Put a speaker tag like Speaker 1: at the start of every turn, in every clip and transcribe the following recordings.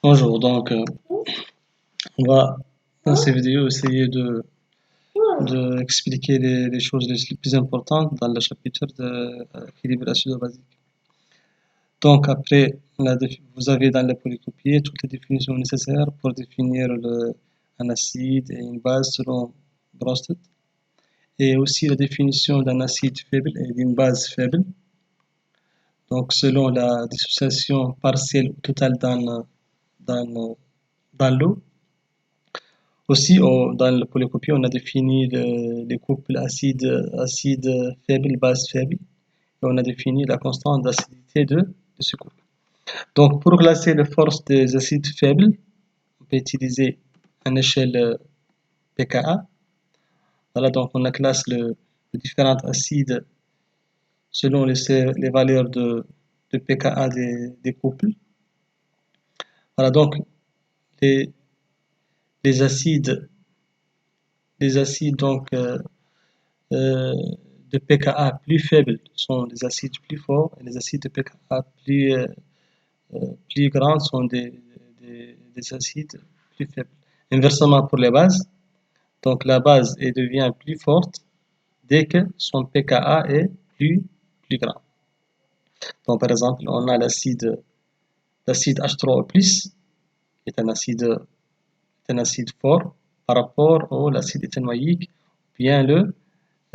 Speaker 1: Bonjour, donc on va dans ces vidéos essayer de expliquer les choses les plus importantes dans le chapitre de l'équilibre acido-basique. Donc après, vous avez dans le polycopier toutes les définitions nécessaires pour définir un acide et une base selon Bronsted, et aussi la définition d'un acide faible et d'une base faible, donc selon la dissociation partielle ou totale dans, dans l'eau. Aussi, dans le polycopie, on a défini les couples acide faible, base faible, et on a défini la constante d'acidité de ce couple. Donc, pour classer les forces des acides faibles, on peut utiliser une échelle pKa. Voilà, donc on a classé les différents acides selon les valeurs de pKa des couples. Voilà, donc les, les acides, donc de pKa plus faibles sont des acides plus forts, et les acides de pKa plus grands sont des acides plus faibles. Inversement pour les bases, donc la base devient plus forte dès que son pKa est plus grand. Donc par exemple, on a l'acide H3O+, qui est un acide fort par rapport à l'acide éthanoïque, bien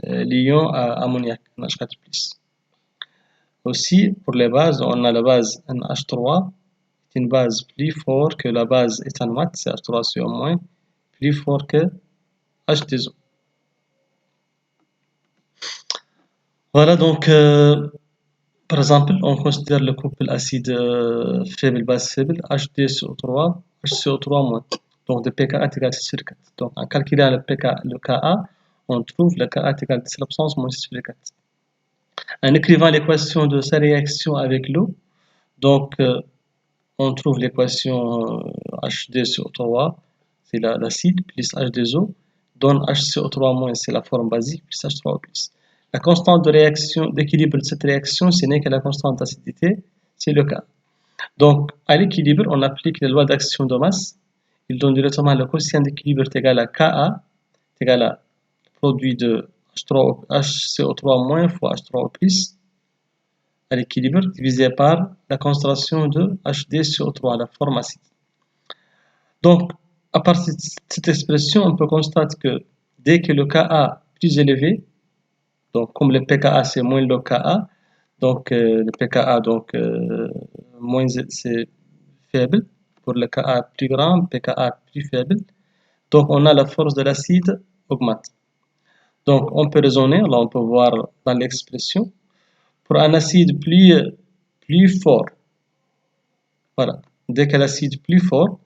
Speaker 1: l'ion ammoniac, NH4+. Aussi, pour les bases, on a la base NH3, c'est une base plus forte que la base éthanoate, c'est H3CO-, plus fort que H2O. Voilà, donc, par exemple, on considère le couple acide faible, base faible, H2CO3, HCO3-. Donc, de pKa est égal à 6,4. Donc, en calculant le Ka, on trouve le Ka est égal à 10 l'absence moins 6,4. En écrivant l'équation de sa réaction avec l'eau, donc, on trouve l'équation H2CO3, c'est l'acide, plus H2O, donne HCO3-, c'est la forme basique, plus H3O+. La constante de réaction, d'équilibre de cette réaction, ce n'est que la constante d'acidité, c'est le K. Donc, à l'équilibre, on applique les lois d'action de masse. Il donne directement le quotient d'équilibre est égal à Ka, est égal à produit de HCO3- fois H3O+, à l'équilibre, divisé par la concentration de HDCO3, la forme acide. Donc, à partir de cette expression, on peut constater que dès que le Ka est plus élevé, donc comme le pKa c'est moins le Ka, donc le pKa donc moins c'est faible, pour le Ka plus grand, pKa plus faible, donc on a la force de l'acide augmente. Donc on peut raisonner, là on peut voir dans l'expression, pour un acide plus fort, voilà, dès que l'acide plus fort,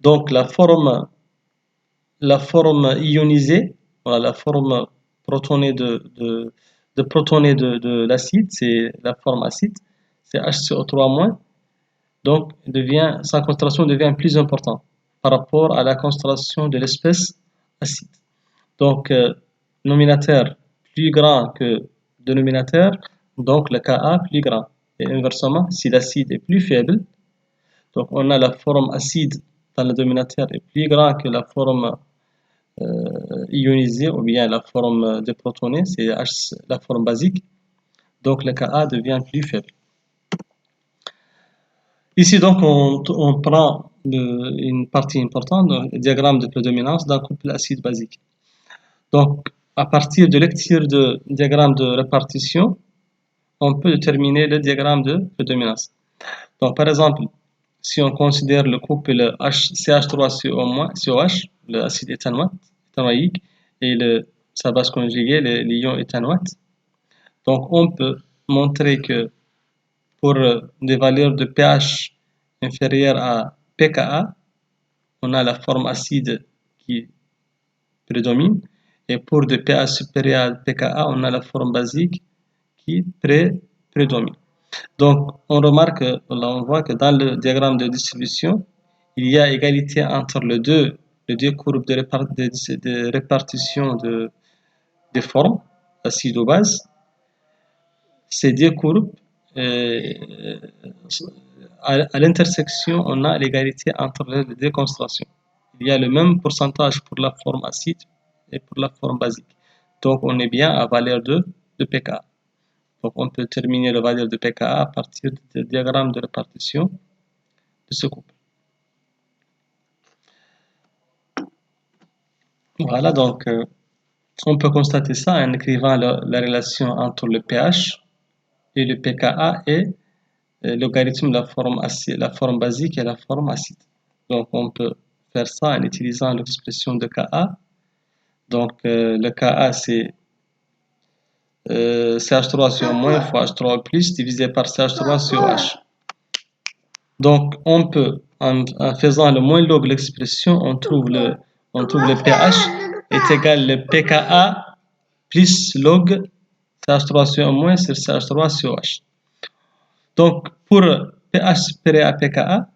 Speaker 1: donc la forme ionisée, voilà, la forme protonée de l'acide, c'est la forme acide, c'est HCO3-, donc sa concentration devient plus importante par rapport à la concentration de l'espèce acide. Donc, nominateur plus grand que dénominateur, donc le Ka plus grand. Et inversement, si l'acide est plus faible, donc on a la forme acide dans le dénominateur est plus grand que la forme ionisée ou bien la forme déprotonée, c'est la forme basique, donc le Ka devient plus faible. Ici donc on prend une partie importante, le diagramme de prédominance d'un couple acide basique. Donc à partir de lecture de diagramme de répartition, on peut déterminer le diagramme de prédominance. Donc par exemple, si on considère le couple CH3COH, l'acide éthanoïque, et sa base conjuguée, l'ion éthanoate, donc on peut montrer que pour des valeurs de pH inférieures à pKa, on a la forme acide qui prédomine, et pour des pH supérieurs à pKa, on a la forme basique qui prédomine. Donc on remarque, là on voit que dans le diagramme de distribution, il y a égalité entre les deux courbes de répartition des formes acide ou base. Ces deux courbes à l'intersection, on a l'égalité entre les deux concentrations. Il y a le même pourcentage pour la forme acide et pour la forme basique. Donc, on est bien à valeur de pKa. Donc, on peut terminer la valeur de pKa à partir du diagramme de répartition de ce couple. Voilà, donc, on peut constater ça en écrivant la relation entre le pH et le pKa et logarithme de la forme basique et la forme acide. Donc, on peut faire ça en utilisant l'expression de Ka. Donc, le Ka, c'est CH3 sur moins fois H3 plus divisé par CH3 sur H. Donc, on peut, en faisant le moins log de l'expression, on trouve le pH est égal le pKa plus log CH3 sur moins sur CH3 sur H. Donc, pour pH supérieur à pKa,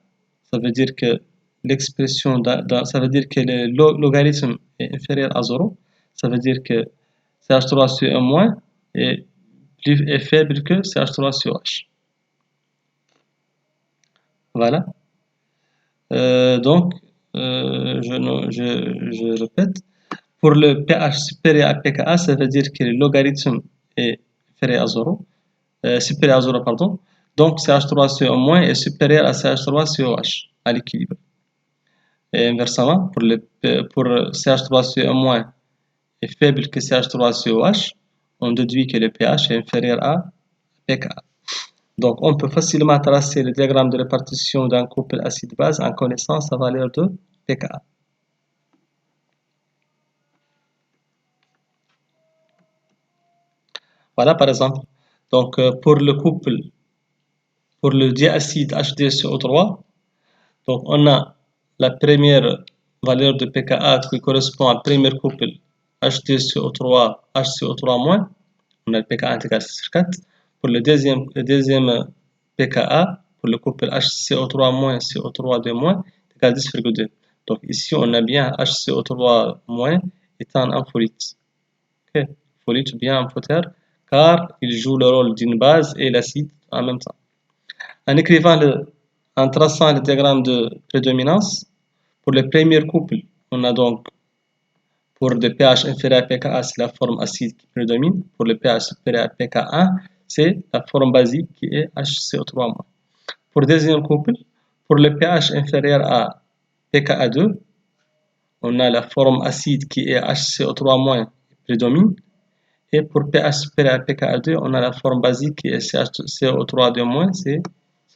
Speaker 1: ça veut dire que l'expression, ça veut dire que le logarithme est inférieur à 0. Ça veut dire que CH3 sur 1 moins est faible que CH3 sur H. Voilà. Donc, je répète. Pour le pH supérieur à pKa, ça veut dire que le logarithme est inférieur à 0. Supérieur à 0, pardon. Donc, CH3 sur 1 moins est supérieur à CH3 sur H, à l'équilibre. Et inversement, pour CH3 sur 1 moins est faible que CH3 sur H, on déduit que le pH est inférieur à pKa. Donc, on peut facilement tracer le diagramme de répartition d'un couple acide-base en connaissant sa valeur de pKa. Voilà, par exemple. Donc, pour le diacide HDSO3, donc on a la première valeur de pKa qui correspond à premier couple HDSO3, HCO3-. On a le pKa intégral sur 4. Pour le deuxième pKa, pour le couple HCO3- CO3-2- égale 10,2. Donc ici, on a bien HCO3- étant un folite. Okay. Folite ou bien amphotère, car il joue le rôle d'une base et l'acide en même temps. En traçant le diagramme de prédominance, pour le premier couple, on a donc pour le pH inférieur à pKa, c'est la forme acide qui prédomine. Pour le pH supérieur à pK1, c'est la forme basique qui est HCO3-. Pour le deuxième couple, pour le pH inférieur à pKa2, on a la forme acide qui est HCO3- qui prédomine. Et pour pH supérieur à pKa2, on a la forme basique qui est CO3-2-, c'est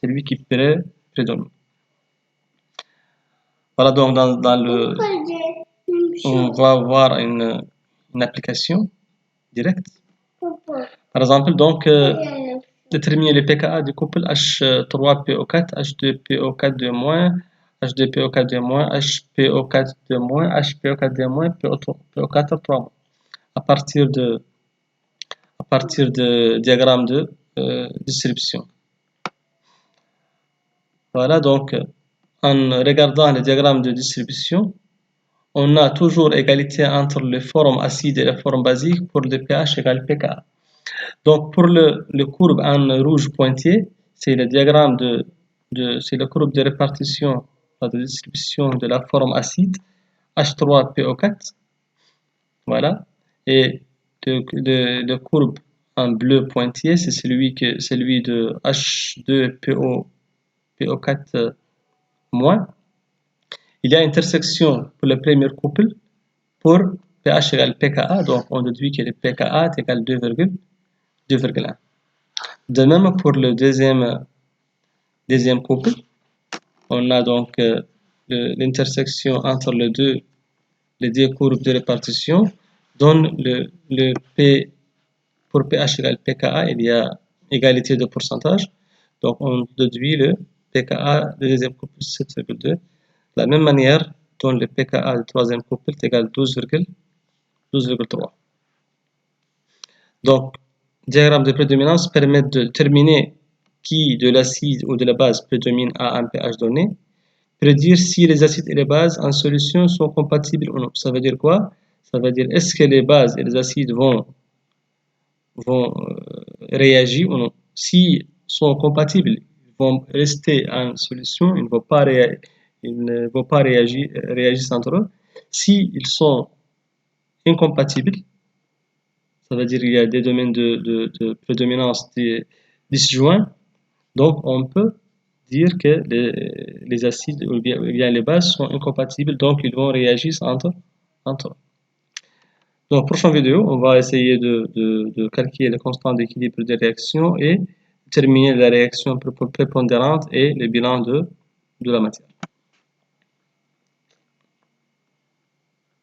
Speaker 1: celui qui prédomine. Voilà, donc on va voir une application directe. Par exemple, donc, déterminer le pKa du couple H3PO4, H2PO4-, H2PO4-, HPO4-, HPO4-, PO4-3- à partir de diagramme de distribution. Voilà, donc, en regardant le diagramme de distribution, on a toujours égalité entre les formes acides et les formes basiques pour le pH égale pKa. Donc, pour le courbe en rouge pointillé, c'est le diagramme c'est la courbe de répartition, de distribution de la forme acide H3PO4. Voilà. Et le courbe en bleu pointillé, c'est celui de H2PO4-. Il y a intersection pour le premier couple pour pH égale pKa, donc on déduit que le pKa est égal à 2,1. De même pour le deuxième couple, on a donc l'intersection entre les deux courbes de répartition donne le P pour pH égale pKa, il y a égalité de pourcentage, donc on déduit le pKa du deuxième couple 7,2. De la même manière, dont le pKa du troisième couple est égal à 12,3. Donc, diagramme de prédominance permet de déterminer qui de l'acide ou de la base prédomine à un pH donné, prédire si les acides et les bases en solution sont compatibles ou non. Ça veut dire quoi? Ça veut dire est-ce que les bases et les acides vont réagir ou non. Si sont compatibles, vont rester en solution, ils ne vont pas réagir entre eux. S'ils sont incompatibles, ça veut dire qu'il y a des domaines de prédominance disjoints, donc on peut dire que les acides ou bien les bases sont incompatibles, donc ils vont réagir entre eux. Donc, prochaine vidéo, on va essayer de calculer les constantes d'équilibre des réactions et terminer la réaction prépondérante et le bilan de la matière.